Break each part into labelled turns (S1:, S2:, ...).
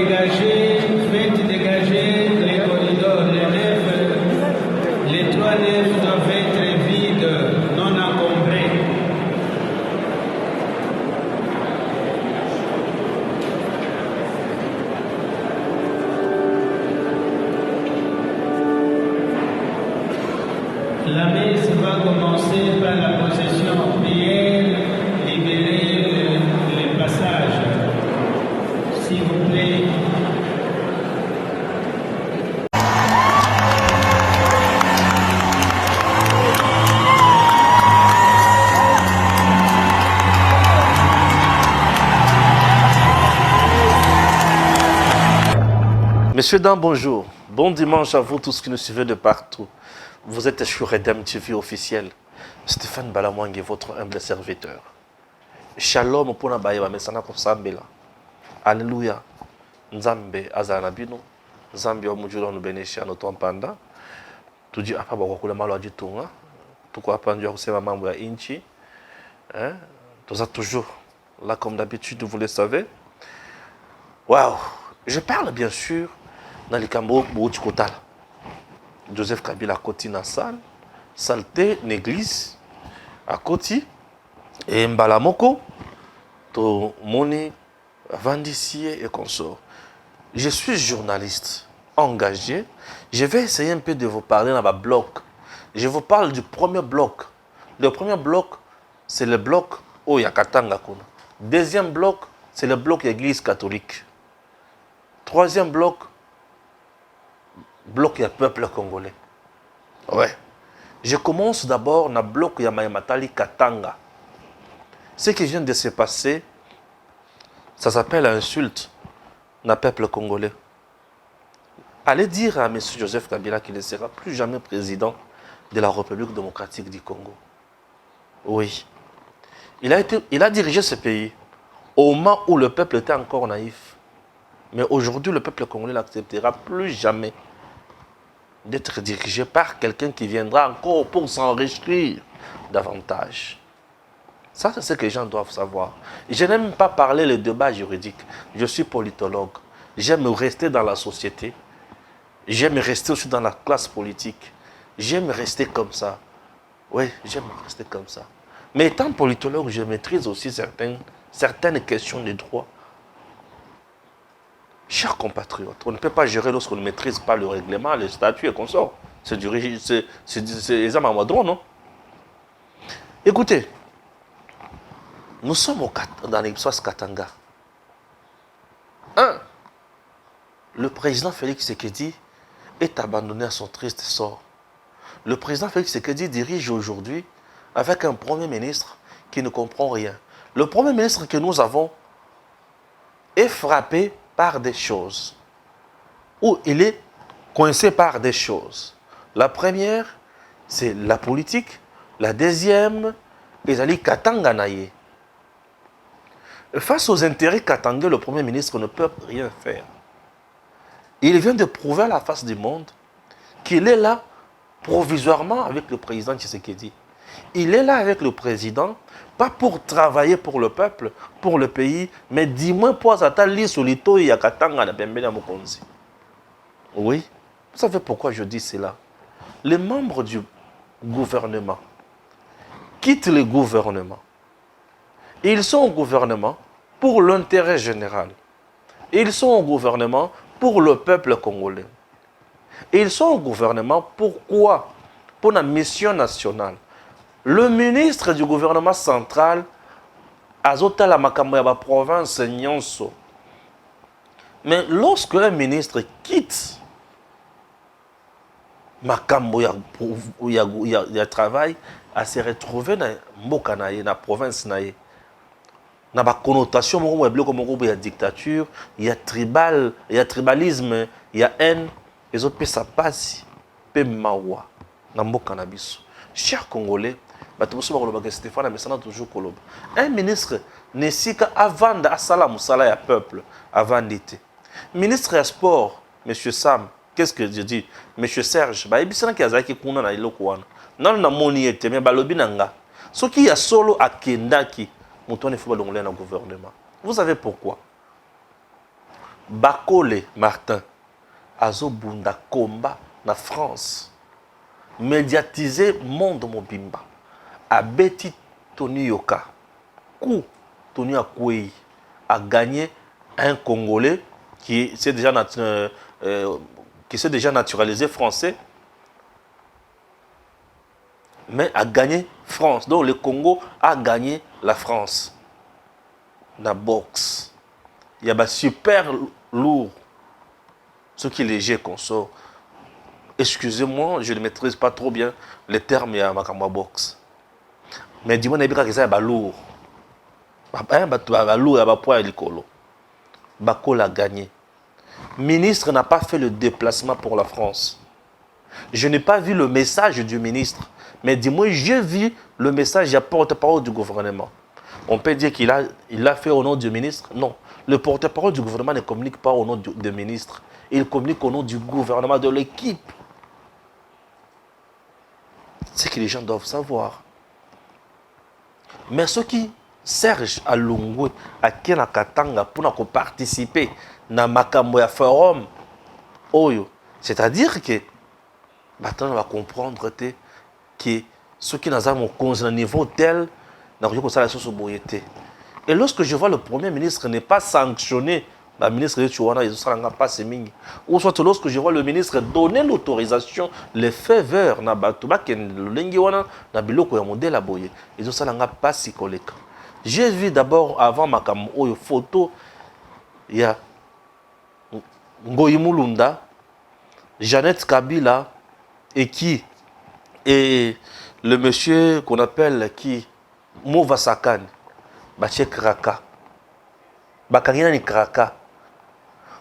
S1: faites dégager les corridors, les trois nefs doivent être vides, non encombrées. La messe va commencer par la procession en prière, libérer les passages. S'il vous plaît.
S2: Messieurs, dames, bonjour. Bon dimanche à vous tous qui nous suivez de partout. Vous êtes sur Redem TV officiel. Stéphane Balamwangi, votre humble serviteur. Shalom pour na baye ba mesana ko sambela. Alléluia. Nzambe azana bino. Nzambe omujula no benesha no tompanda. Tuji apa ba kwa kula malo ajitunga. Tuko hapa ndio kusema mambo ya inchi. Tout ça toujours là comme d'habitude, vous le savez. Waouh. Je parle bien sûr dans les Cambo Bouchikotala. Joseph Kabila à Koti na salle, saleté, l'église à Koti, et Mbalamoko, to Moni, Vandissier et consorts. Je suis journaliste engagé. Je vais essayer un peu de vous parler dans ma blog. Je vous parle du premier bloc. Le premier bloc, c'est le bloc Oyakatanga Kuna. Deuxième bloc, c'est le bloc Église catholique. Troisième bloc, bloc du peuple congolais. Ouais. Je commence d'abord dans le bloc Yamayamatali Katanga. Ce qui vient de se passer, ça s'appelle insulte dans le peuple congolais. Allez dire à M. Joseph Kabila qu'il ne sera plus jamais président de la République démocratique du Congo. Oui. Il a dirigé ce pays au moment où le peuple était encore naïf. Mais aujourd'hui, le peuple congolais n'acceptera plus jamais d'être dirigé par quelqu'un qui viendra encore pour s'enrichir davantage. Ça, c'est ce que les gens doivent savoir. Je n'aime pas parler le débat juridique. Je suis politologue. J'aime rester dans la société. J'aime rester aussi dans la classe politique. J'aime rester comme ça. Oui, j'aime rester comme ça. Mais étant politologue, je maîtrise aussi certaines questions de droit. Chers compatriotes, on ne peut pas gérer lorsqu'on ne maîtrise pas le règlement, le statut et consorts. C'est les armes à madron, non? Écoutez, nous sommes dans l'Ipsos Katanga. Le président Félix Tshisekedi est abandonné à son triste sort. Le président Félix Tshisekedi dirige aujourd'hui avec un premier ministre qui ne comprend rien. Le premier ministre que nous avons est frappé par des choses, ou il est coincé par des choses. La première, c'est la politique. La deuxième, Ezali Katanga Naye. Face aux intérêts katangais, le Premier ministre ne peut rien faire. Il vient de prouver à la face du monde qu'il est là provisoirement avec le président Tshisekedi. Il est là avec le président, pas pour travailler pour le peuple, pour le pays, mais dis-moi pour s'attendre solito et à Katanga na Bembele Mokonzi. Oui, vous savez pourquoi je dis cela? Les membres du gouvernement quittent le gouvernement. Ils sont au gouvernement pour l'intérêt général. Ils sont au gouvernement pour le peuple congolais. Ils sont au gouvernement pourquoi? Pour la mission nationale. Le ministre du gouvernement central azota la makambo ya ba province nyonso. Mais lorsque un ministre quitte makambo ya travail, à se retrouver dans mboka na ye, na province na ye, na ba connotation moko ya biloko moko ya dictature, ya tribalisme, ya haine, ezopesa pasi pe mawa na mboka na biso. Chers Congolais, Stéphane toujours Koloba. Un ministre n'est si qu'avant à Salam Moussala ya peuple, avant d'été. Ministre des Sports, M. Sam, qu'est-ce que je dis? M. Serge, bah, il y a des gens qui sont là, non, na moni ete, mais balobi nanga. Ce qui a solo à Kendaki, mouton ne faut pas l'ongler dans le gouvernement. Vous savez pourquoi? Bakole Martin azobunda combat na France. Médiatiser monde mobimba. Abeti Tony Yoka. Kou Tony Akwei a gagné un Congolais qui s'est déjà, déjà naturalisé français, mais a gagné France. Donc le Congo a gagné la France. La boxe. Il y a des super lourd. Ce qui est léger qu'on sort. Excusez-moi, je ne maîtrise pas trop bien les termes de ma boxe. Mais dis-moi, il y a des lourd. Lourd, il y a des poids et des colos. Bakol a gagné. Ministre n'a pas fait le déplacement pour la France. Je n'ai pas vu le message du ministre. Mais dis-moi, j'ai vu le message du porte-parole du gouvernement. On peut dire qu'il a fait au nom du ministre? Non. Le porte-parole du gouvernement ne communique pas au nom du ministre. Il communique au nom du gouvernement, de l'équipe. C'est ce que les gens doivent savoir. Mais ceux qui Serge Alungwe, à Kena Katanga, pour participer dans Makambo ya forum, c'est-à-dire que, maintenant on va comprendre que ceux qui n'ont pas un niveau tel, n'ont pas la chose. Et lorsque je vois le Premier ministre n'est pas sanctionné, la ministre de Chouana, ils ne pas mingi. Ou soit lorsque je vois le ministre donner l'autorisation, le feu vert, na batuba ken lengi wana na biloko ya modèle la boye, ils ne pas si collègues. J'ai vu d'abord avant ma photo, il y a Ngoyi Mulunda, Jeannette Kabila et qui et le monsieur qu'on appelle qui Mouva Sakan, Bache Kraka, Bakangina ni Kraka.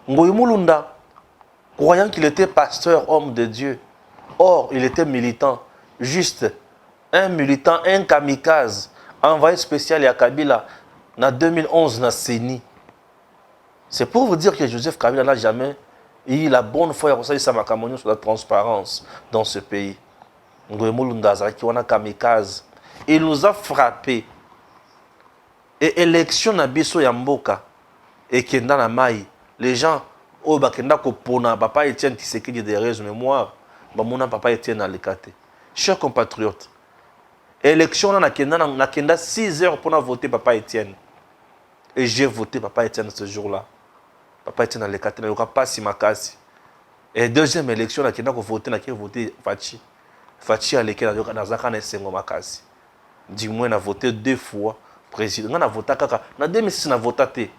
S2: Ngoyi Mulunda, croyant qu'il était pasteur, homme de Dieu, or il était militant, juste un militant, un kamikaze, envoyé spécial à Kabila en 2011 na CENI. C'est pour vous dire que Joseph Kabila n'a jamais eu la bonne foi et sur la transparence dans ce pays. Ngoyi Mulunda qui wana kamikaze, il nous a frappé. Et élection na biso ya mboka et kenda na mai, les gens au bakenda ko pona papa Etienne Tshisekedi des raisons mémoire, ba mona papa Etienne Alikate. Chers compatriotes, élection na kenda 6 heures pour voter papa Etienne. Et j'ai voté papa Etienne ce jour-là. Papa Etienne Alikate na yoka pas si makasi. Et deuxième élection na kenda ko voter na voter Fachi. Fachi Alike na yoka na zaka na sengo makasi. Du moins na voté 2 fois président. On a voté kaka na 2006 na voté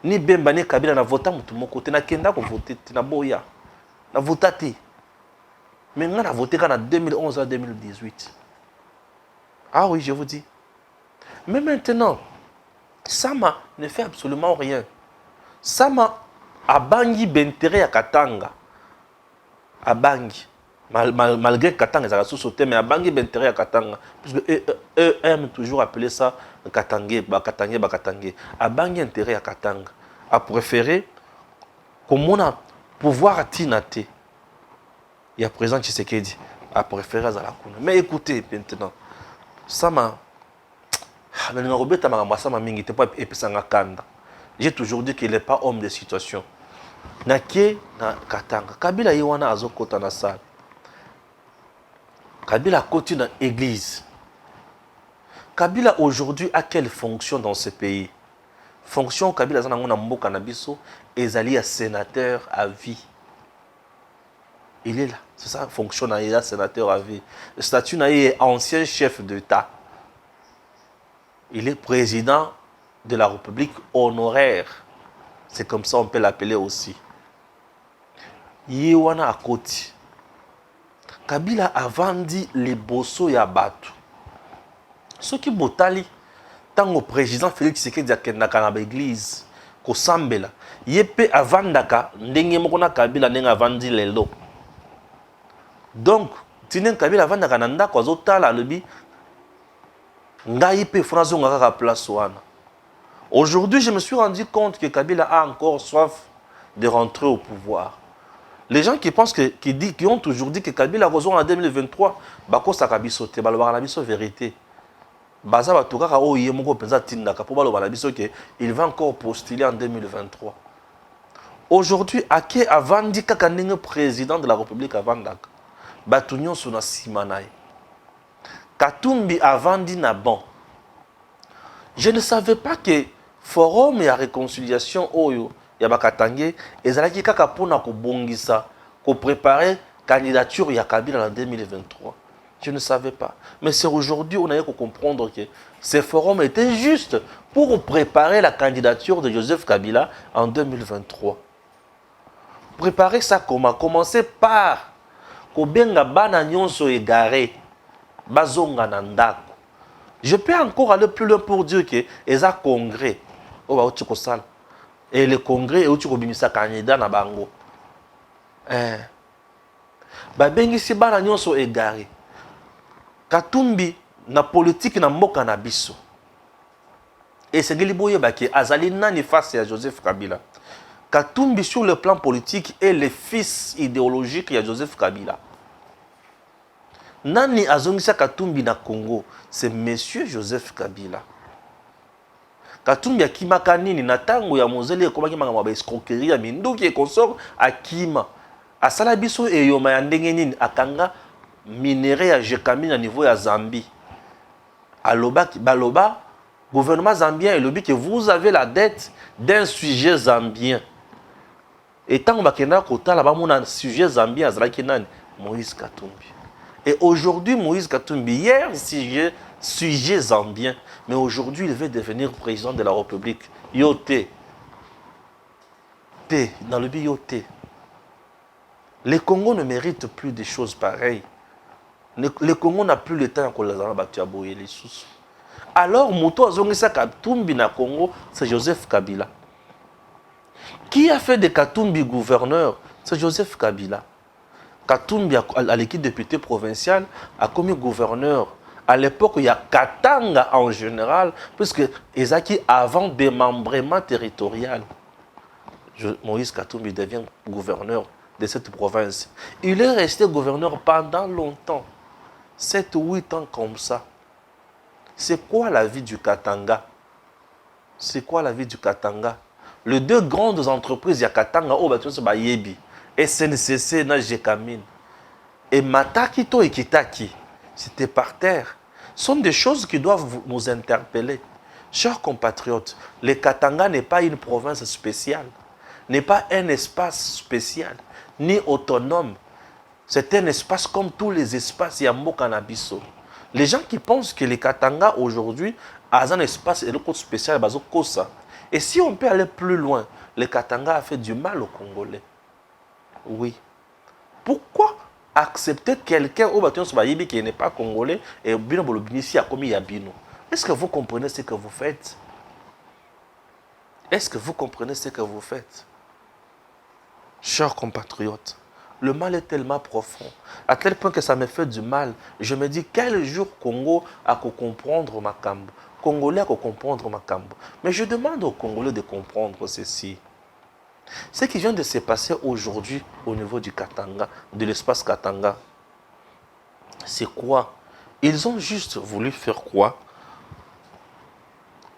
S2: ni Bemba ni Kabila na voté mutu moko te na kenda ko voter na boya. Na voté. Mais on a voté en 2011 à 2018. Ah oui, je vous dis. Mais maintenant, Sama ne fait absolument rien. Sama a bangi bentere ya Katanga. A bangi. Malgré Katanga, ça a sauté, mais a bangi bentere ya Katanga. Parce que eux aiment toujours appeler ça Katangé, Bakatangé. A bangi intérêt à Katanga. A préféré, comme on a pouvoir à Tinate. Il y a présent Tshisekedi. A préféré à Zalakuna. Mais écoutez, maintenant, Sama. J'ai toujours dit qu'il n'est pas homme de situation. Nake na Katanga. Kabila Iwana azokota na salle. Kabila côté dans l'église. Kabila aujourd'hui a quelle fonction dans ce pays? Fonction Kabila Zanangona Mboka Nabiso, ezali sénateur à vie. Il est là. C'est ça, fonction na sénateur à vie. Le statut est ancien chef d'État. Il est président de la République honoraire. C'est comme ça on peut l'appeler aussi. Yewana à côté. Kabila a vendu les bosso ya batu. Ce qui botali, tant au président Félix Tshisekedi a kendaka na l'église, ko sambela, yepe avandaka ndenge moko na Kabila ndenge avandi lelo. Donc, tinen Kabila avandaka na ndako azotala lobi ngai pe frazo ngaka place wana. Aujourd'hui, je me suis rendu compte que Kabila a encore soif de rentrer au pouvoir. Les gens qui pensent qui ont toujours dit que Kabila a rejoint en 2023, bako sakabiso te balobaka na biso vérité. Baza batukaka oye moko penza tindaka po balobaka na biso que il va encore postuler en 2023. Aujourd'hui, ake avandi kaka ndenge président de la République avandaka. Bato nyonso na sima na ye. Katumbi avandi na bon. Je ne savais pas que forum ya réconciliation oyo ya bakatange ezalaki kaka pona ko bongisa, ko préparer candidature ya Kabila en 2023. Je ne savais pas. Mais c'est aujourd'hui on a eu à comprendre que ce forum était juste pour préparer la candidature de Joseph Kabila en 2023. Préparer ça comment? Commencer par kobenga bana nyonso égaré, bazonga na ndako. Je peux encore aller plus loin pour dire que les congrès, et le congrès est où tu as candidat na bango. Babengi si bana nyonso égaré. Katumbi na politique na mboka na biso. Et c'est ngeli boye baki azali nani face à Joseph Kabila. Katumbi sur le plan politique est le fils idéologique de Joseph Kabila. Nani azongisa Katumbi na Congo, c'est monsieur Joseph Kabila. Katumbi akimaka nini na tango ya mozeli ekomaki manga ba escroquerie ya minduki e consort akima. Asala biso eyoma ya ndenge nini akanga minerai ya Jekami na niveau ya Zambie. Alobaki baloba gouvernement zambien elobi que vous avez la dette d'un sujet zambien. Et tant que kotala ba mona sujet zambien azalaki nani Moïse Katumbi. Et aujourd'hui, Moïse Katumbi, hier, sujet zambien, mais aujourd'hui, il veut devenir président de la République. Yoté. Dans le but Yoté. Le Congo ne mérite plus des choses pareilles. Le Congo n'a plus le temps qu'on les a battus à boyer les sous. Alors, Mouto Azongisa Katumbi na Congo, c'est Joseph Kabila. Qui a fait de Katumbi gouverneur? C'est Joseph Kabila. Katumbi, à l'équipe député provincial, a commis gouverneur. À l'époque, il y a Katanga en général, puisque Ezaki avant démembrement territorial. Moïse Katumbi devient gouverneur de cette province. Il est resté gouverneur pendant longtemps, 7 ou 8 ans comme ça. C'est quoi la vie du Katanga? C'est quoi la vie du Katanga? Les deux grandes entreprises, il y a Katanga, Yebi. SNCC na Jekamine. Et Matakito et Kitaki, c'était par terre. Ce sont des choses qui doivent nous interpeller. Chers compatriotes, le Katanga n'est pas une province spéciale, n'est pas un espace spécial, ni autonome. C'est un espace comme tous les espaces Yambo Nabiso. Les gens qui pensent que le Katanga aujourd'hui a un espace spécial, et si on peut aller plus loin, le Katanga a fait du mal aux Congolais. Oui. Pourquoi accepter quelqu'un au bâtiment qui n'est pas congolais et ici a commis Yabino? Est-ce que vous comprenez ce que vous faites? Est-ce que vous comprenez ce que vous faites? Chers compatriotes, le mal est tellement profond, à tel point que ça me fait du mal. Je me dis, quel jour Congo a comprendre ma cambo? Congolais a comprendre ma cambo. Mais je demande aux Congolais de comprendre ceci. Ce qui vient de se passer aujourd'hui au niveau du Katanga, de l'espace Katanga, c'est quoi? Ils ont juste voulu faire quoi?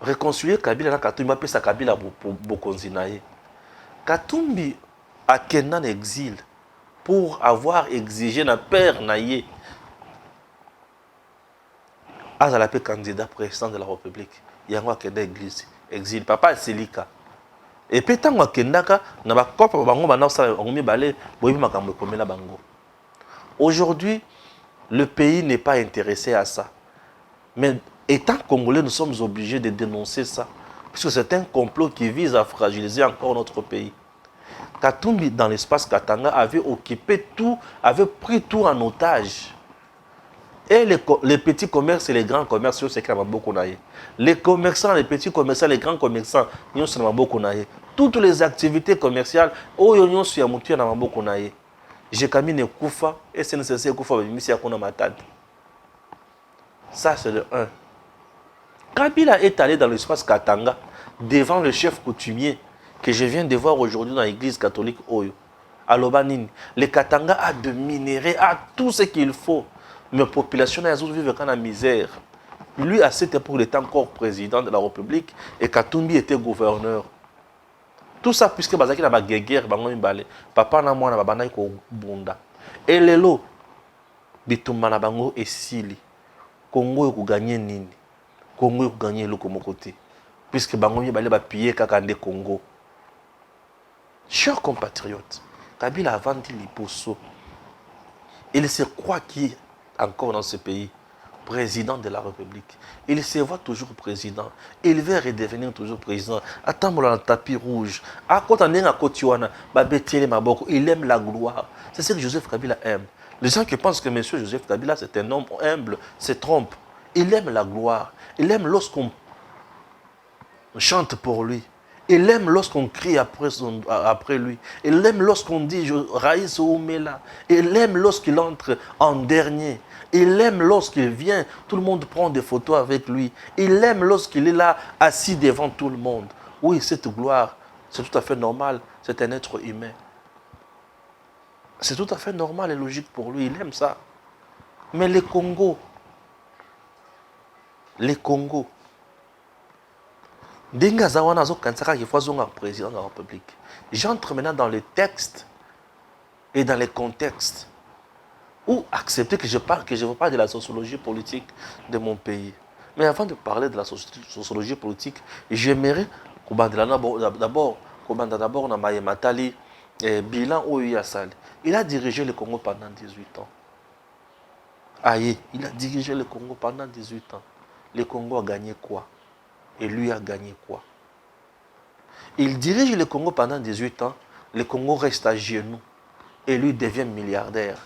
S2: Réconcilier Kabila na Katumbi, appeler ça Kabila Bokonzinaye. Katumbi a Kenan exil pour avoir exigé na père Naye à la candidat président de la République. Il y a un Kenan exil. Papa Selika. Et puis, tant que aujourd'hui, le pays n'est pas intéressé à ça. Mais étant Congolais, nous sommes obligés de dénoncer ça. Parce que c'est un complot qui vise à fragiliser encore notre pays. Katumbi, dans l'espace Katanga, avait occupé tout, avait pris tout en otage. Et les petits commerces et les grands commerces, c'est qu'il y a beaucoup de les commerçants, les petits commerçants, les grands commerçants, il y a beaucoup de toutes les activités commerciales, il y a beaucoup de j'ai caminé Koufa, SNCC Koufa, Missia Kona Matad. Ça, c'est le 1. Kabila est allé dans l'espace Katanga, devant le chef coutumier, que je viens de voir aujourd'hui dans l'église catholique Oyo, à Lobanine. Le Katanga a de minerais, a tout ce qu'il faut. Mais la population vivent dans la misère. Lui, à cette époque, il était encore président de la République et Katumbi était gouverneur. Tout ça puisque bazaki na ba guerre bango mibale. Papa na mwana babandaki ko bunda. Et lelo bitumba na bango esili. Congo ko gagner nini? Congo ko gagner eloko moko te. Puisque bango mibale ba piller kaka nde Congo. Chers compatriotes, Kabila a vendu Liboso. Il se croit qu'il est encore dans ce pays président de la République. Il se voit toujours président. Il veut redevenir toujours président. Attends, dans le tapis rouge. À côté il aime la gloire. C'est ce que Joseph Kabila aime. Les gens qui pensent que M. Joseph Kabila c'est un homme humble se trompent. Il aime la gloire. Il aime lorsqu'on chante pour lui. Il aime lorsqu'on crie après lui. Il aime lorsqu'on dit Raïs Oumela. Il aime lorsqu'il entre en dernier. Il aime lorsqu'il vient, tout le monde prend des photos avec lui. Il aime lorsqu'il est là, assis devant tout le monde. Oui, cette gloire, c'est tout à fait normal. C'est un être humain. C'est tout à fait normal et logique pour lui. Il aime ça. Mais les Congos, président de la République. J'entre maintenant dans les textes et dans les contextes. Ou accepter que je veux parler de la sociologie politique de mon pays. Mais avant de parler de la sociologie politique, j'aimerais d'abord na Maye Matali bilan Oya Sali. Il a dirigé le Congo pendant 18 ans. Aïe, il a dirigé le Congo pendant 18 ans. Le Congo a gagné quoi? Et lui a gagné quoi? Il dirige le Congo pendant 18 ans. Le Congo reste à genoux. Et lui devient milliardaire.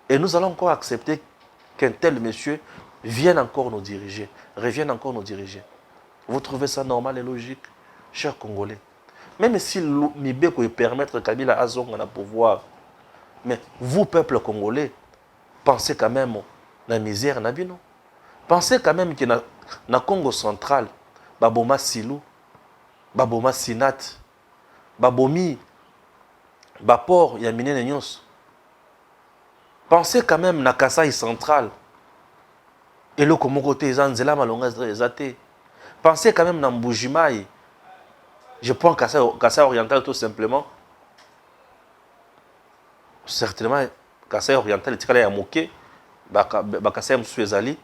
S2: Et nous allons encore accepter qu'un tel monsieur vienne encore nous diriger, revienne encore nous diriger. Vous trouvez ça normal et logique, chers Congolais? Même si Mibé peut permettre Kabila Azong à pouvoir, mais vous, peuple congolais, pensez quand même à la misère, Nabino. Pensez quand même que dans le Congo central, Baboma Silou, Baboma Sinat, Babomi, Bapor, Yamine Nyos. Pensez quand même à Kasaï central. Et le Komokote, Zanzela Malonga Zate. Pensez quand même à Mbujimaï. Je prends Kasaï oriental tout simplement. Certainement, Kasaï oriental, il y a Moké, Kasaï Msuezali,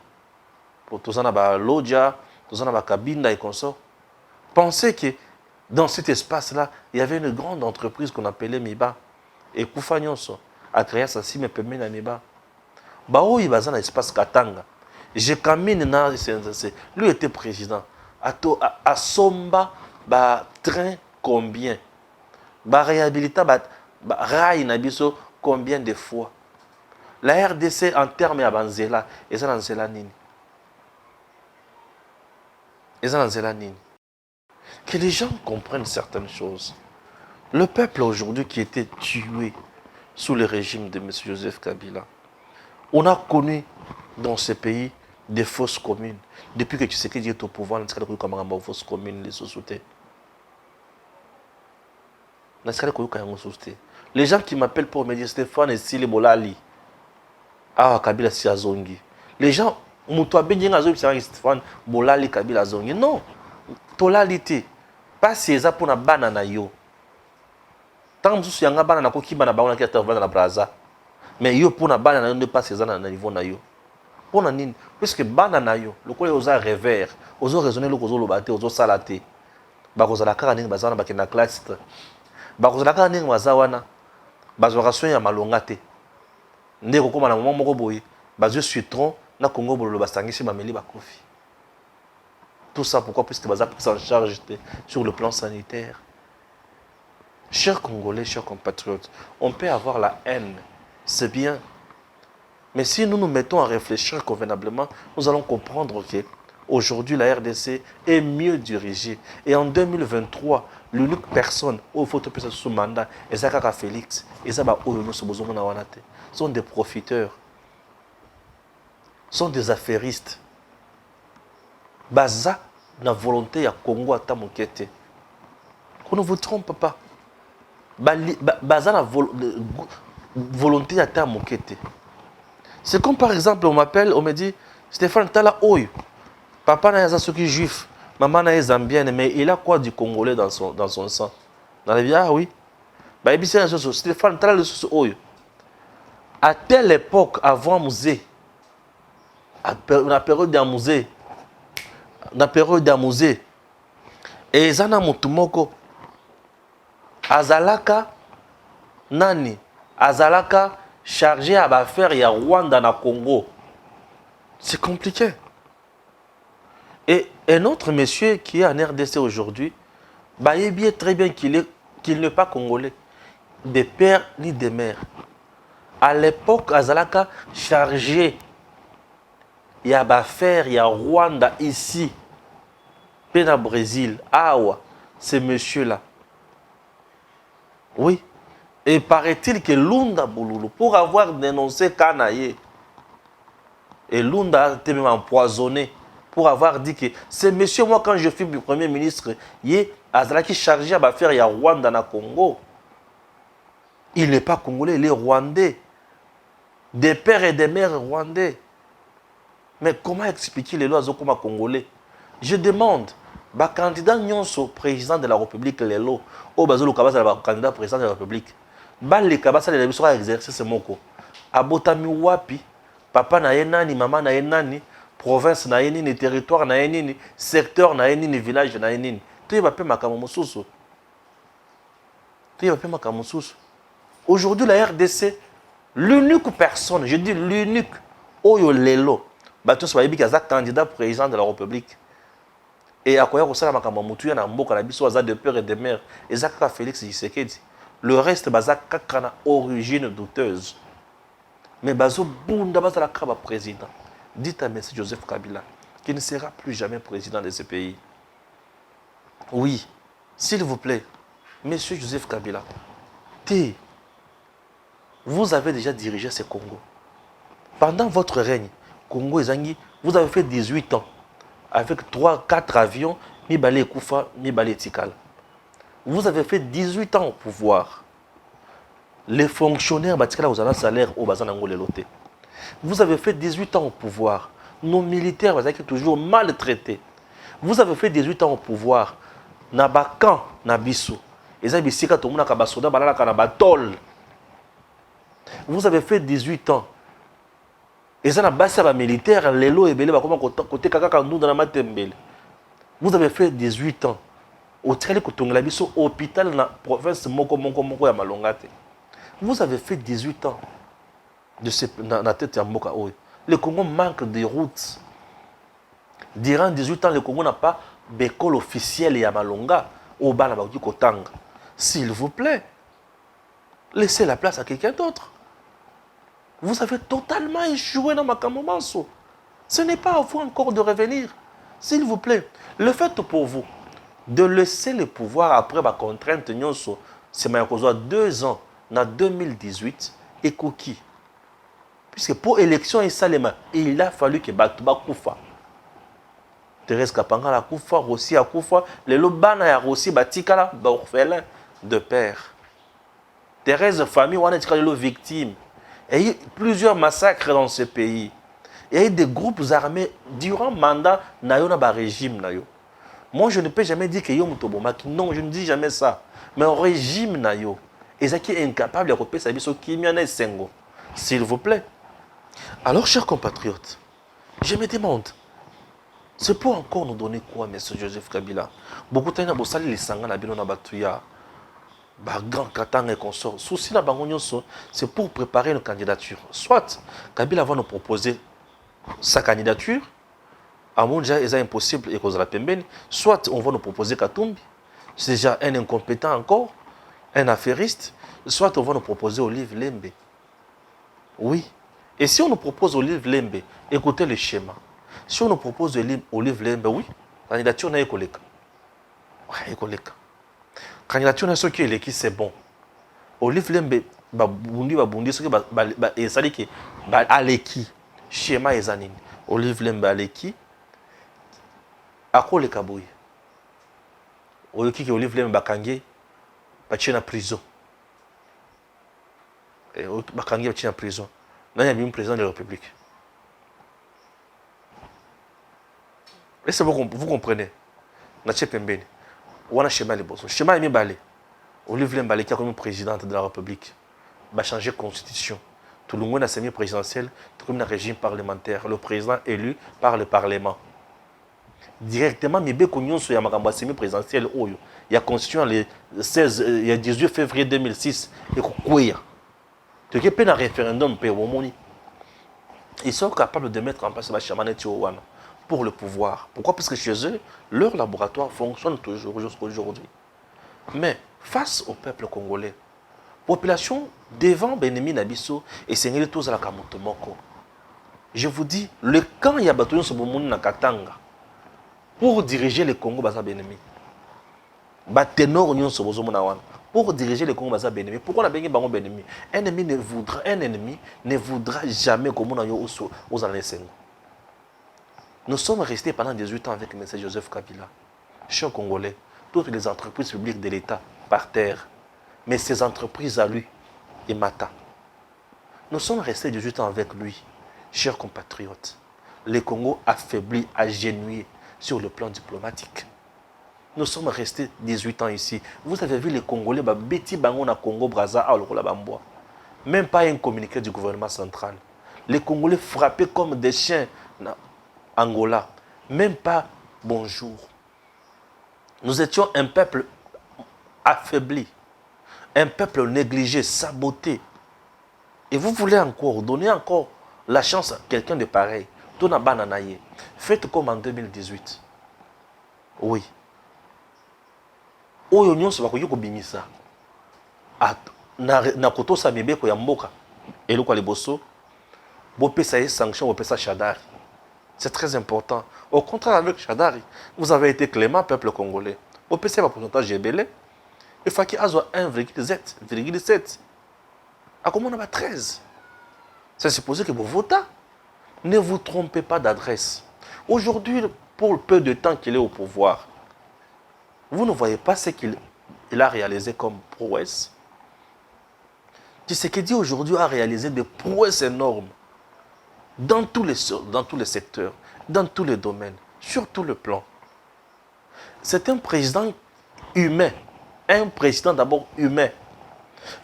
S2: pour tous en avoir Lodja, tous en avoir Kabinda et consort. Pensez que dans cet espace-là, il y avait une grande entreprise qu'on appelait Miba et Koufanyonso. A créé ça si me permet d'aniba. Bao il bazan espace Katanga. Je camine na lui était président. À Somba ba train combien? Ba réhabilita ba rail na biso combien de fois? La RDC en termes à Banzela et ça dans Zelanine. Et ça dans Zelanine. Que les gens comprennent certaines choses. Le peuple aujourd'hui qui était tué sous le régime de M. Joseph Kabila. On a connu dans ce pays des fausses communes. Depuis que Tshisekedi est au pouvoir, on a connu des fausses communes, les sociétés. Les gens qui m'appellent pour me dire Stéphane et Sili Bolali. Ah, Kabila si Azongi. Les gens, Stéphane Bolali Kabila Azongi. Non, tolalité. Pas si ça pour na banana yo. Tant que vous avez un peu de temps, vous avez un braza. Mais yo pour na banana ne pas ces na niveau na yo. Pour na nini? Puisque banana yo, le quoi osa revers, osa raisonner le osa lobate, osa salaté. Ba kozala kaka ningi bazana ba kena classe. Ba kozala kaka ningi bazawana. Bazwa soin ya malonga te. Ndeko koma na moment moko boye, bazwe citron na Congo bolo basangisi mameli ba kofi. Tout ça pourquoi? Puisque baza pris en charge sur le plan sanitaire. Chers Congolais, chers compatriotes, on peut avoir la haine, c'est bien. Mais si nous nous mettons à réfléchir convenablement, nous allons comprendre qu'aujourd'hui, la RDC est mieux dirigée. Et en 2023, l'unique personne où il faut te passer sous mandat, et ça, Félix, et ça, sont des profiteurs, sont des affairistes. Baza, la volonté à Congo à Tamokete. Qu'on ne vous trompe pas. Baza la volonté à Tamokete. C'est comme par exemple, on m'appelle, on me dit, Stéphane, t'as la oeil. Papa n'a pas ce qui est juif, maman n'a pas zambienne, mais il a quoi du Congolais dans son sang? Dans la vie, ah oui. Bah, et puis c'est Stéphane, tu as le sous oyo. À telle époque, avant musée, na période d'un musée, et zana mutumoko, azalaka, nani, azalaka, chargé à faire ya Rwanda na Congo. C'est compliqué. Et un autre monsieur qui est en RDC aujourd'hui, bah, il est très bien qu'il n'est pas congolais, de père ni de mère. À l'époque, azalaka chargé, il y a affaire, il y a Rwanda ici, Pena Brésil, Awa, ce monsieur-là. Oui. Et paraît-il que Lunda Bouloulou, pour avoir dénoncé Kanaye, et Lunda a été même empoisonné, pour avoir dit que ce monsieur, moi, quand je fus Premier ministre, il est azalaki chargé à faire il y a Rwanda na Congo. Il n'est pas congolais, il est rwandais. Des pères et des mères rwandais. Mais comment expliquer les lois comme congolais? Je demande, bah, candidat nyonso président de la République, les lois, au bazolo kabasa le candidat président de la République, bah, les kabasa les sera exercice moko. Abotami wapi, papa na yenani, maman na yenani, province na yenini, territoire na yenini, secteur na yenini, village na yenini. Tu vas payer ma kamosusu. Tu vas payer ma kamosusu. Aujourd'hui, la RDC, l'unique personne, je dis l'unique, Oyo Lelo, Batos Waïbi, qui est candidat président de la République. Et à quoi ça, ma Moutou, na Mboka, na Bisso, de père et de mère, et Zaka Félix Tshisekedi. Le reste, Bazaka Kana, origine douteuse. Mais Bazo Bunda, Bazala Kaba président. Dites à M. Joseph Kabila, qui ne sera plus jamais président de ce pays. Oui, s'il vous plaît, M. Joseph Kabila, vous avez déjà dirigé ce Congo. Pendant votre règne, Congo et Zangi, vous avez fait 18 ans. Avec 3-4 avions, Mibale Koufa, Mibale Tikal. Vous avez fait 18 ans au pouvoir. Les fonctionnaires, Batikala, vous avez un salaire au Bazan Angolelote. Vous avez fait 18 ans au pouvoir. Nos militaires, vous avez toujours maltraités. Vous avez fait 18 ans au pouvoir. Nabakan, Nabiso. Et ça, Bissika, tout le monde a basoda, balala, kanabatol. Vous avez fait 18 ans. Et ça, na militaire, lelo et belé, côté kaka nous dans la matembele. Vous avez fait 18 ans. Au Tchali Kotongla Biso, hôpital dans la province Moko ya Malongate. Vous avez fait 18 ans dans la tête de Mboka. Le Congo manque de routes. Durant 18 ans, le Congo n'a pas d'école officielle à Malonga au Bana Kotanga. S'il vous plaît, laissez la place à quelqu'un d'autre. Vous avez totalement échoué dans ma Kamomanso. Ce n'est pas à vous encore de revenir. S'il vous plaît, le fait pour vous de laisser le pouvoir après ma contrainte, c'est 2 ans, en 2018, et Koki. Puisque pour l'élection, il a fallu que Batouba Koufa. Thérèse Kapanga la Koufa, Rossi a Koufa, les Lobana ya Rossi Batikala, orphelin de père. Thérèse famille, on est victime. Il y a eu plusieurs massacres dans ce pays. Il y a eu des groupes armés durant le mandat de régime. Moi, je ne peux jamais dire que Yom Tobomaki. Non, je ne dis jamais ça. Mais au régime, et ça qui est incapable de repérer sa vie sur Kimiana et Sengo. S'il vous plaît. Alors, chers compatriotes, je me demande, c'est pour encore nous donner quoi, M. Joseph Kabila? Beaucoup de gens ont les sangs na bilona batuya. Grand Katanga et consorts. Souci la Bangonyoso, c'est pour préparer une candidature. Soit Kabila va nous proposer sa candidature, à mon déjà, c'est impossible et cause la pembeni. Soit on va nous proposer Katumbi, c'est déjà un incompétent encore, un affairiste. Soit on va nous proposer Olive Lembe. Oui. Et si on nous propose Olive Lembe, écoutez le schéma. Si on nous propose Olive Lembe, oui, la candidature n'est pas écoleka. Ouais, écoleka. Candidature n'est pas qui c'est bon. Olive Lembe, babundi, ce qui est sali qui aleki. Schéma ezanine. Olive Lembe aleki. Ako le kabouy. Oyoki ki Olive Lembe bakange, batie na prison. Et bakange batie na prison. Là, il y a un président de la République. Est-ce que vous comprenez? Nache Pembeni. On a schéma les boss. Schéma est mis balé. Olivier Mbaleki comme président de la République va changer la constitution. Tout le monde a semi-présidentiel, tout le monde a régime parlementaire. Le président élu par le Parlement. Directement, mais bien qu'on soit à semi-présidentiel, il y a constitution le 16, il y a 18 février 2006 et quoi. Tu as un référendum ils sont capables de mettre en place la chamanette pour le pouvoir. Pourquoi? Parce que chez eux, leur laboratoire fonctionne toujours jusqu'à aujourd'hui. Mais face au peuple congolais, population devant Benemi Nabiso et Seigneur tous à la Kamutomoko. Je vous dis, le camp Yabatoyon Sobomouni na Katanga pour diriger le Congo Baza Benemi. Batenor Union Sobozomona wana. Pour diriger le Congo Baza Benemi. Pourquoi on a besoin de Benemi? Un ennemi ne voudra jamais comme on a eu aux Alessengo. Nous sommes restés pendant 18 ans avec M. Joseph Kabila. Chers Congolais, toutes les entreprises publiques de l'État par terre. Mais ces entreprises à lui, et Mata. Nous sommes restés 18 ans avec lui, chers compatriotes. Le Congo affaibli, agenouillé sur le plan diplomatique. Nous sommes restés 18 ans ici. Vous avez vu les Congolais, Beti Bango Congo, Braza, Aolokola Bamboa. Même pas un communiqué du gouvernement central. Les Congolais frappés comme des chiens en Angola. Même pas bonjour. Nous étions un peuple affaibli. Un peuple négligé, saboté. Et vous voulez encore donner encore la chance à quelqu'un de pareil. Faites comme en 2018. Oui. Oyo nyonso bakoki kobimisa. Na koto sa mibeko ya mboka. Eloko liboso. Bopesa ye sanction, bopesa Shadari. C'est très important. Au contraire avec Shadari, vous avez été clément peuple congolais. Bopesa le pourcentage GBL. Il faut qu'il y ait 1,7. À comment on a 13? C'est supposé que vous votez. Ne vous trompez pas d'adresse. Aujourd'hui, pour le peu de temps qu'il est au pouvoir, vous ne voyez pas ce qu'il a réalisé comme prouesse. Tshisekedi aujourd'hui a réalisé des prouesses énormes dans tous les secteurs, dans tous les domaines, sur tout le plan. C'est un président humain. Un président d'abord humain.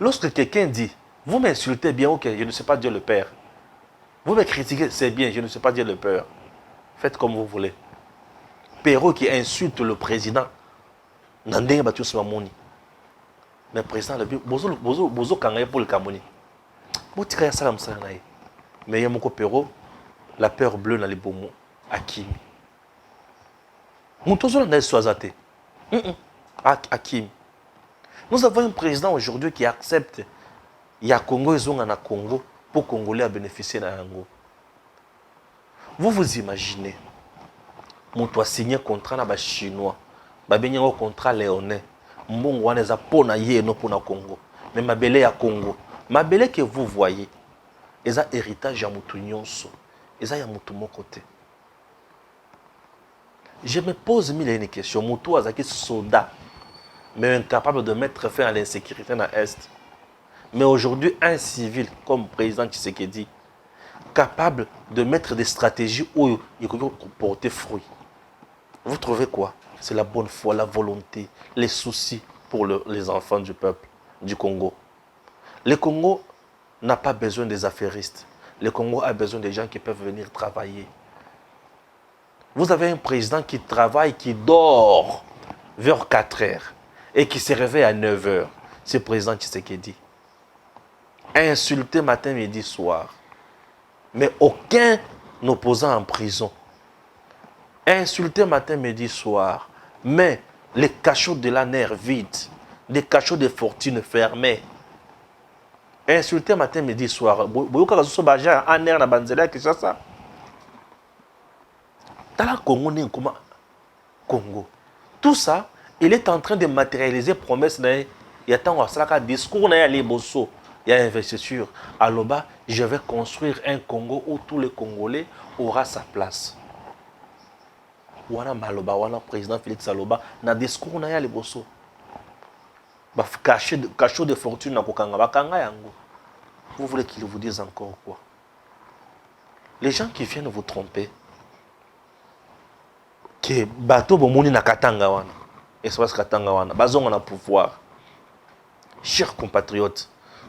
S2: Lorsque quelqu'un dit, vous m'insultez bien, ok, je ne sais pas dire le Père. Vous me critiquez, c'est bien, je ne sais pas dire le Père. Faites comme vous voulez. Perrault qui insulte le président. Mais le président, bozo kangaye pour le Cameroun. Botika ya salam sanaye. Mais il y a mon Perrault, la peur bleue dans les beaux mots. Hakim. Moutozo n'a soazate. Hakim. Nous avons un président aujourd'hui qui accepte il y a Congo, ils ont un Congo pour Congolais à bénéficier d'un Congo. Vous imaginez, mon toi signé contrat avec les Chinois, il y a un contrat léonais, mon wana za pona yé no pona Congo, mais ma belle à Congo, ma belle que vous voyez, ils ont héritage à mutu nyonso, ils ont mutu mon côté. Je me pose mille questions, mon toi azaki soldat, mais incapable de mettre fin à l'insécurité dans l'Est. Mais aujourd'hui, un civil comme président Tshisekedi, capable de mettre des stratégies où il peut porter fruit. Vous trouvez quoi? C'est la bonne foi, la volonté, les soucis pour les enfants du peuple du Congo. Le Congo n'a pas besoin des affairistes. Le Congo a besoin des gens qui peuvent venir travailler. Vous avez un président qui travaille, qui dort vers 4 heures et qui se réveille à 9 heures. C'est le président Tshisekedi. Insulté matin, midi, soir. Mais aucun opposant en prison. Insulté matin, midi, soir. Mais les cachots de la nerf vides. Les cachots de fortune fermés. Insulté matin, midi, soir. Dans la Congo. Tout ça, il est en train de matérialiser promesse. Il y a un discours, il y a investiture. À Loba, je vais construire un Congo où tous les Congolais auront sa place. Wana Maloba, wana président Félix Aloba, na discours na ya le bosso. Ba cachot de fortune na kokanga bakanga yango. Vous voulez qu'il vous dise encore quoi? Les gens qui viennent vous tromper, que bateau bomoni na katanga wana, espace katanga wana, bazonga na pouvoir. chers compatriotes,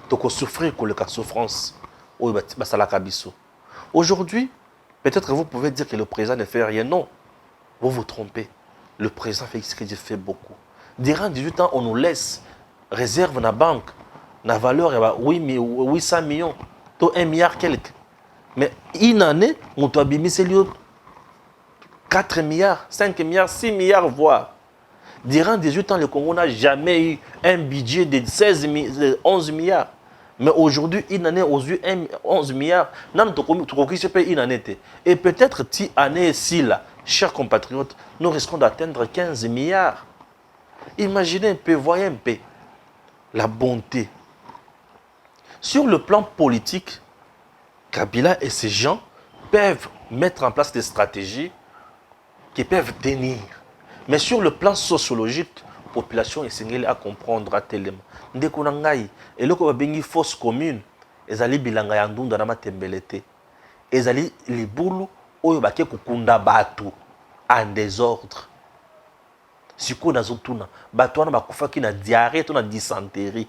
S2: donc souffrir que le cas souffrance, aujourd'hui, peut-être que vous pouvez dire que le président ne fait rien. Non, vous vous trompez. Le président Félix Tshisekedi fait beaucoup. Durant 18 ans, on nous laisse réserve dans la banque, la valeur est 800 millions, 1 milliard quelque. Mais une année, on doit abîmer 4 milliards, 5 milliards, 6 milliards, voire. Durant 18 ans, le Congo n'a jamais eu un budget de 11 milliards. Mais aujourd'hui, une année, aux yeux 11 milliards. Une année. Et peut-être, cette année-ci, là, chers compatriotes, nous risquons d'atteindre 15 milliards. Imaginez un peu, voyez un peu la bonté. Sur le plan politique, Kabila et ses gens peuvent mettre en place des stratégies qui peuvent tenir. Mais sur le plan sociologique, la population est à comprendre à tellement. Ndeko nangai, et le ko bengi force commune, ezali bilanga ya ndunda na matembelete. Ezali libulu oyo bake kukunda batu en désordre. Siko nazotuna, batu wana bakufaki na diarrhée to na dysenterie.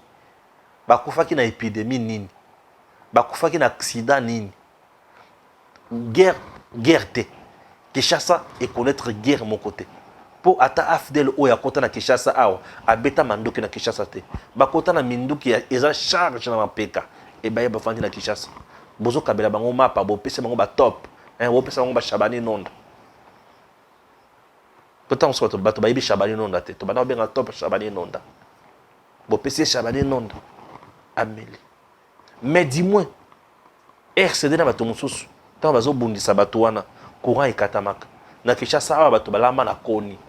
S2: Bakufaki na épidémie nini. Bakufaki na accident nini. Guerre te. Kinshasa et connaître guerre mon côté. Pour ata afdel oya kota na Kinshasa awa, abeta mandoki na Kinshasa te. Bakota na minduki eza charge na mapeka. E baye bafandi na Kinshasa. Bozo kabela bango mapa bo pese bango ba top. Bo pese bango ba Shabani Nonda. Pourtant on se retrouve bato bayibi Shabani Nonda te. To bana benga top Shabani Nonda. Bo pese Shabani Nonda. Ameli. Mais dis-moi, RCD na bato mususu. Tant bazo bundisa bato wana courant ekatamaka. Na Kinshasa awa bato balama na koni.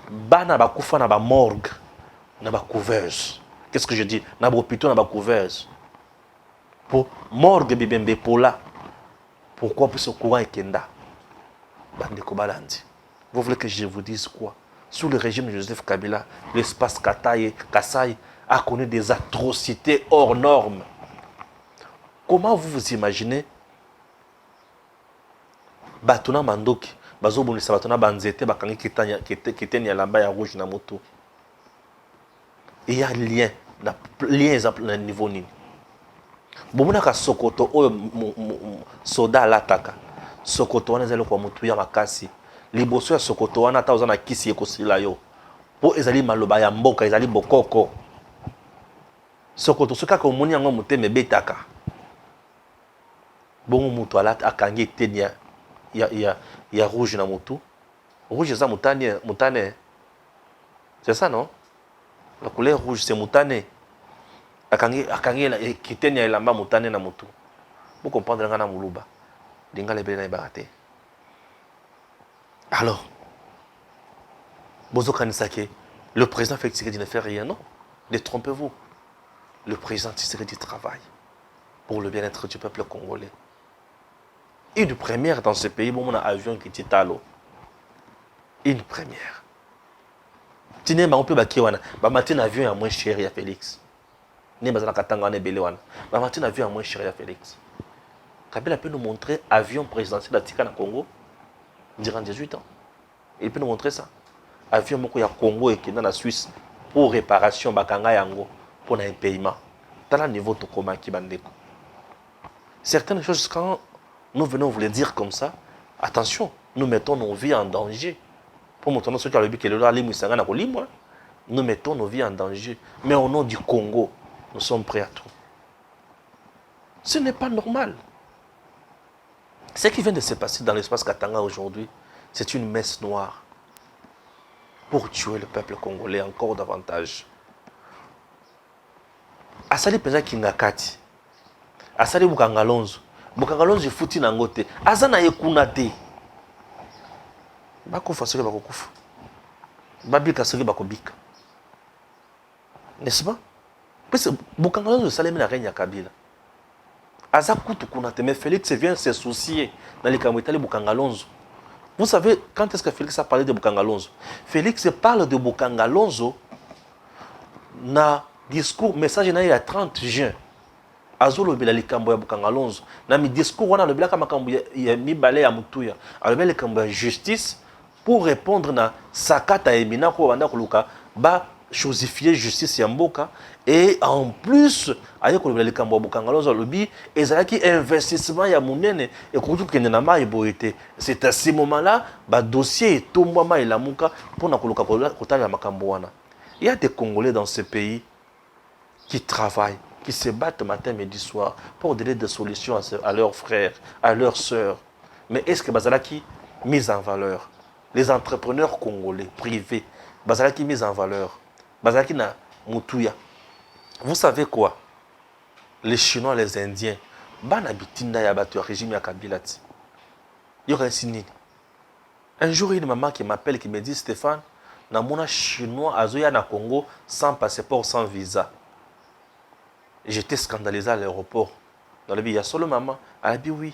S2: Bana bakufa na ba morgue, na ba couveuse. Qu'est-ce que je dis? Na ba hôpital na ba couveuse. Pour morgue bibembe pola. Pourquoi pour ce courant ekenda? Bande kobalandi. Vous voulez que je vous dise quoi? Sous le régime de Joseph Kabila, l'espace Kasaï a connu des atrocités hors normes. Comment vous vous imaginez Batuna Mandoki, bazobonisa batuna banzete bakangi kiteni ya lamba ya rouge na moto. Il y a lien exemple na niveau nini. Bomona ka Sokoto oyo soda lataka. Sokoto wana ezali kwa mutu ya makasi. Liboso ya Sokoto wana ta ozana kisi ekosila yo. Po ezali maloba ya mboka ezali bokoko. Sokoto soka ko moni yango muteme betaka. Bongo mutu alata akangi kiteni ya rouge na motu. Rouge c'est moutane. C'est ça non? La couleur rouge c'est moutane. Akangi kiteni ya elamba moutane na motu. Vous comprenez ngana muluba. Dinga lebele na ibarate. Alors, bozo kanisake, le président Félix Tshisekedi ne fait rien, non? Détrompez-vous. Le président Tshisekedi travaille pour le bien-être du peuple congolais. Une première dans ce pays, bon, on a un avion qui est à l'eau. Une première. Tu n'es pas un peu bakiwana. Bah, matin, avion est moins cher à Félix. N'est pas un katanga ne belewana. Bah, matin, avion est moins cher à Félix. Kabila peut nous montrer avion présidentiel d'Atika na Congo durant 18 ans. Il peut nous montrer ça. Avion moko ya Congo et qui est dans la Suisse pour réparation bakanga yango pour un paiement. Dans le niveau de comment qui bandeko. Certaines choses quand nous venons vous le dire comme ça, attention, nous mettons nos vies en danger. Pour montrer ceux qui ont le but que le loi nous mettons nos vies en danger. Mais au nom du Congo, nous sommes prêts à tout. Ce n'est pas normal. Ce qui vient de se passer dans l'espace Katanga aujourd'hui, c'est une messe noire pour tuer le peuple congolais encore davantage. Asali peza Kingakati, Asali Bukangalonzo, Bukangalonzo futi nangote, Azana yekuna te. Bakufa soki bakokufa. Babika soki bakobika. N'est-ce pas? Parce que Bukangalonzo salemi na règne ya Kabila. Aza kutu kuna te, mais Félix vient se soucier dans les Kamwitali Bukangalonzo. Vous savez, quand est-ce que Félix a parlé de Bukangalonzo? Félix parle de Bukangalonzo na discours, message na il 30 juin. Azolo bila likambo ya Bukangalonzo. Na mi discours wana le bila kama kambo ya mibale ya mutuya. Alors le kambo ya justice pour répondre na sakata emina ko banda kuluka ba chosifier justice ya mboka et en plus aye kolobela likambo ya bokangalozo alobi ezalaki investissement ya monene ekoki kokende na mai boye te. C'est à ce moment-là badossier etombwama elamuka mpona koluka kotalela makambo wana. Il y a des Congolais dans ce pays qui travaillent, qui se battent matin, midi, soir pour donner des solutions à leurs frères, à leurs sœurs. Mais est-ce que bazalaki mise en valeur? Les entrepreneurs congolais privés, bazalaki mise en valeur. Bazalaki na mutuya. Vous savez quoi? Les Chinois, les Indiens, bana bitinda ya batu ya régime ya Kabila ti. Yoka nini? Un jour, il y a une maman qui m'appelle qui me dit Stéphane, na mona chinois azoya na Congo sans passeport, sans visa. J'étais scandalisé à l'aéroport. Dans le pays, il y a solo maman. Elle a dit oui.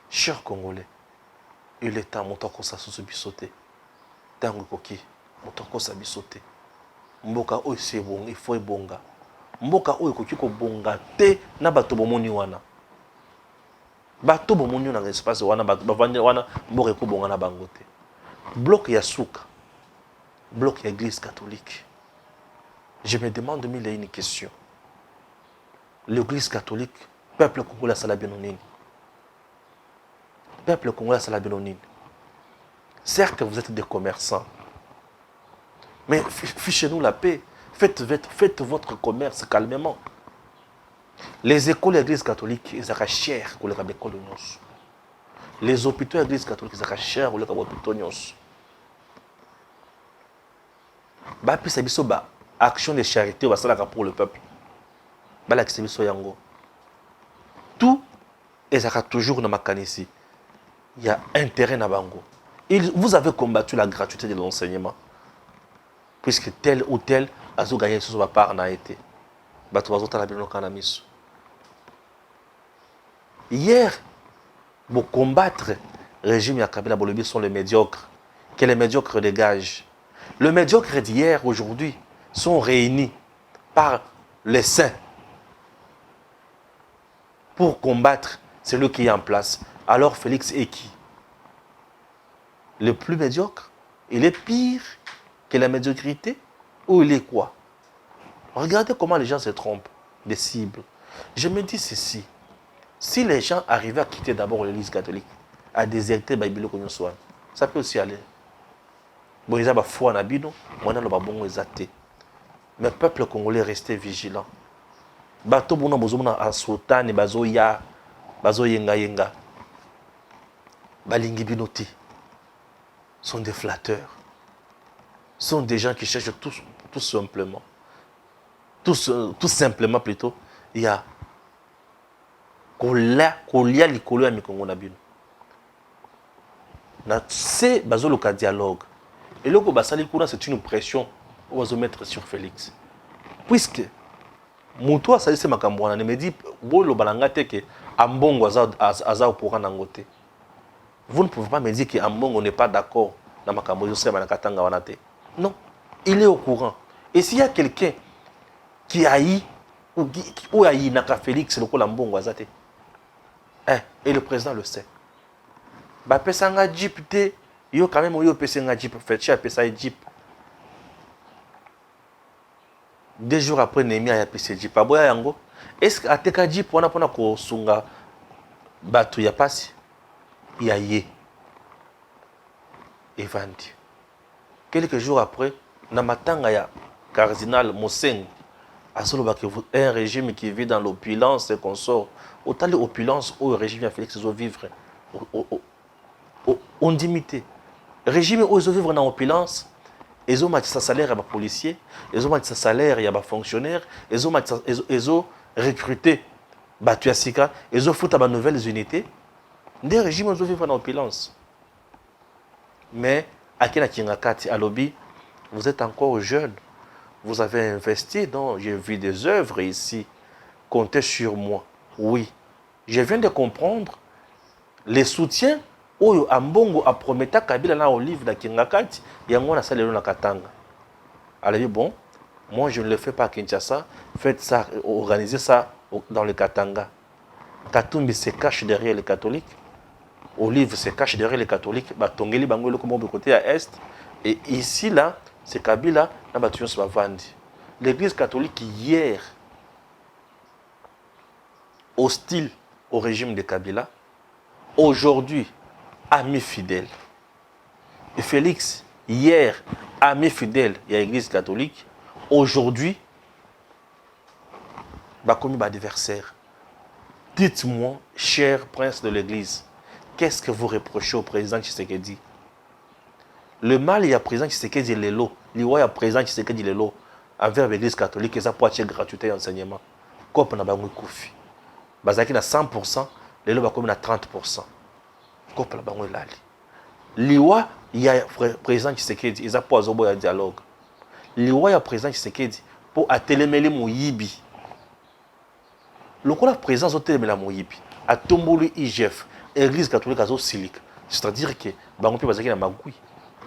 S2: Cher Congolais, il est temps, mon toko sa sous bisoté. Tango koki, mon toko sa bisoté. Mboka oyo c'est bon, il faut bonga. Mboka oyo koki ko bonga te na bato bomoni wana. Bato bomoni na espace wana bato bavandi wana mboka ko bonga na bango te. Bloc ya souka. Bloc ya église catholique. Je me demande mille et une question. L'église catholique, peuple congolais sala benonine. Peuple congolais sala benonine. Certes, vous êtes des commerçants. Mais fichez-nous la paix. Faites votre commerce calmement. Les écoles de l'église catholique, ils sont chers pour les écoles. Les hôpitaux de l'église catholique, ils sont chers pour les hôpitaux. Bah, puis c'est une action de charité pour le peuple. Bah, c'est une tout est toujours dans ma canne ici. Il y a intérêt dans Bango. Vous avez combattu la gratuité de l'enseignement. Puisque tel ou tel a gagné sur sa part n'a été. Hier, pour combattre le régime de Kabila Bolobi sont les médiocres. Que les médiocres dégagent. Les médiocres d'hier, aujourd'hui, sont réunis par les saints pour combattre celui qui est en place. Alors Félix est qui? Le plus médiocre? Il est pire que la médiocrité? Ou il est quoi? Regardez comment les gens se trompent des cibles. Je me dis ceci. Si les gens arrivaient à quitter d'abord l'église catholique, à déserter Bible comme soit, ça peut aussi aller. Bon, ils ont la foi en Bino, moi non, bon, ils athées. Mais le peuple congolais restait vigilant. Bato bona bozomona asotani bazoya, bazoyenga yenga. Balingi binoti sont des flatteurs. Sont des gens qui cherchent tout simplement. Tout simplement plutôt, il y a kolia likolo ya mikongo na bino. Na c'est bazoloka dialogue. Et le basali kuna c'est une pression on va mettre sur Félix. Puisque Moutoua ça c'est makambo wana ne me dit bolo balanga te que ambongo aza au courant nangote. Vous ne pouvez pas me dire que ambongo n'est pas d'accord dans makambo yo sema na katanga wana te. Non, il est au courant. Et s'il y a quelqu'un qui haït ou haït naka Félix le kola ambongo azate. Et le président le sait. Ba pesanga jeep te yo quand même yo pesanga jeep fait cha pesa jeep. 2 jours après Némi a pesa jeep aboya yango. Est-ce que ateka jeep wana pona ko sunga batu ya pasi ya ye evandi. Quelques jours après na matanga ya cardinal Moseng asolo que un régime qui vit dans l'opulence et consort autant l'opulence au régime Félix zo vivre on dimité régime où ils vivre dans l'opulence ils ont match sa salaire à ba policier ils ont match sa salaire à ba fonctionnaire ils ont recruté ba tuasika ils ont foutu ba nouvelles unités des régimes où ils vivre dans l'opulence mais à quel Kingakati à lobby vous êtes encore jeune. Vous avez investi, donc j'ai vu des œuvres ici. Comptez sur moi. Oui. Je viens de comprendre les soutiens où Ambongo a promis à Kabila na Olive da Kingakati, yango na salelo na Katanga. Alors bon, moi je ne le fais pas à Kinshasa, faites ça, organisez ça dans le Katanga. Katumbi se cache derrière les catholiques. Olive se cache derrière les catholiques. Batongeli bango le comme côté à est. Et ici là, c'est Kabila, na batu nyonso bavandi. L'église catholique hier, hostile au régime de Kabila, aujourd'hui, ami fidèle. Et Félix, hier, ami fidèle de l'église catholique, aujourd'hui, bah comme adversaire. Dites-moi, cher prince de l'église, qu'est-ce que vous reprochez au président Tshisekedi? Le mal, il y a président Tshisekedi Lelo, il y a président Tshisekedi Lelo, envers l'église catholique, et ça peut être gratuité d'enseignement. Comme on a besoin de Koufi. Bazaki na 100%, les lois comme na 30%. Comme on a besoin de l'ali. Liwa, il y a président Tshisekedi, ils ont pas un dialogue. Liwa, il y a président Tshisekedi pour atteler Moyibi. Le coup de présence au télémela Moyibi, à Tomboli IGF, l'église catholique à Zosilic. C'est-à-dire que, on peut passer à Magoui,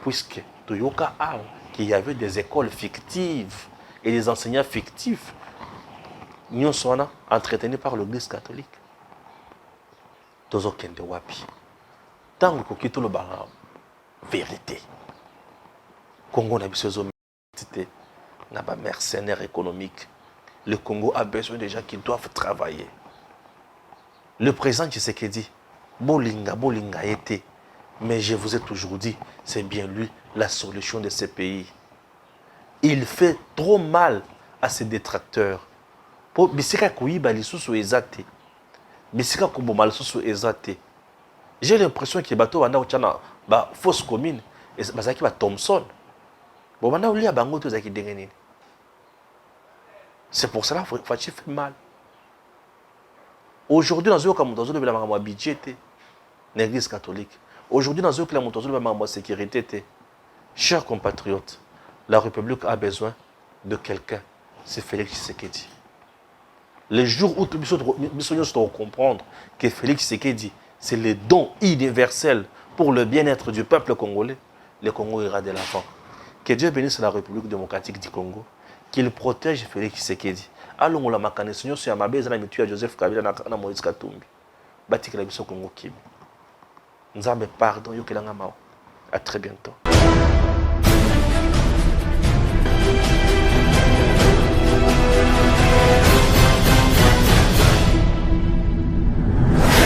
S2: puisque Toyoka a qu'il y avait des écoles fictives et des enseignants fictifs. Nous sommes entretenus par l'église catholique. Tozo Kende Wapi. Tant que Kokito le bara, vérité. Congo n'a pas mercenaires économiques. Le Congo a besoin de gens qui doivent travailler. Le président Tshisekedi, Bolinga était. Mais je vous ai toujours dit, c'est bien lui la solution de ce pays. Il fait trop mal à ses détracteurs. Pour bisika kuiba lisusu ezate. Bisika kuboma lisusu ezate. J'ai l'impression que bato wana uchana ba fausse commune et bazaki ba Thompson. Bon wana ulia bango to zaki dengenini. C'est pour cela que Fachi fait mal. Aujourd'hui, dans un budget, l'église catholique. Aujourd'hui, dans un sécurité, chers compatriotes, la République a besoin de quelqu'un. C'est Félix Tshisekedi. Les jours où nous devons comprendre que Félix Tshisekedi, c'est le don universel pour le bien-être du peuple congolais, le Congo ira de l'avant. Que Dieu bénisse la République démocratique du Congo. Qu'il protège Félix Tshisekedi. Allons la makanesi sur ma base na mitu Joseph Kabila na Moïse Katumbi. Batikela biso Congo Kim. Nzambe pardon yokelanga mao. À très bientôt.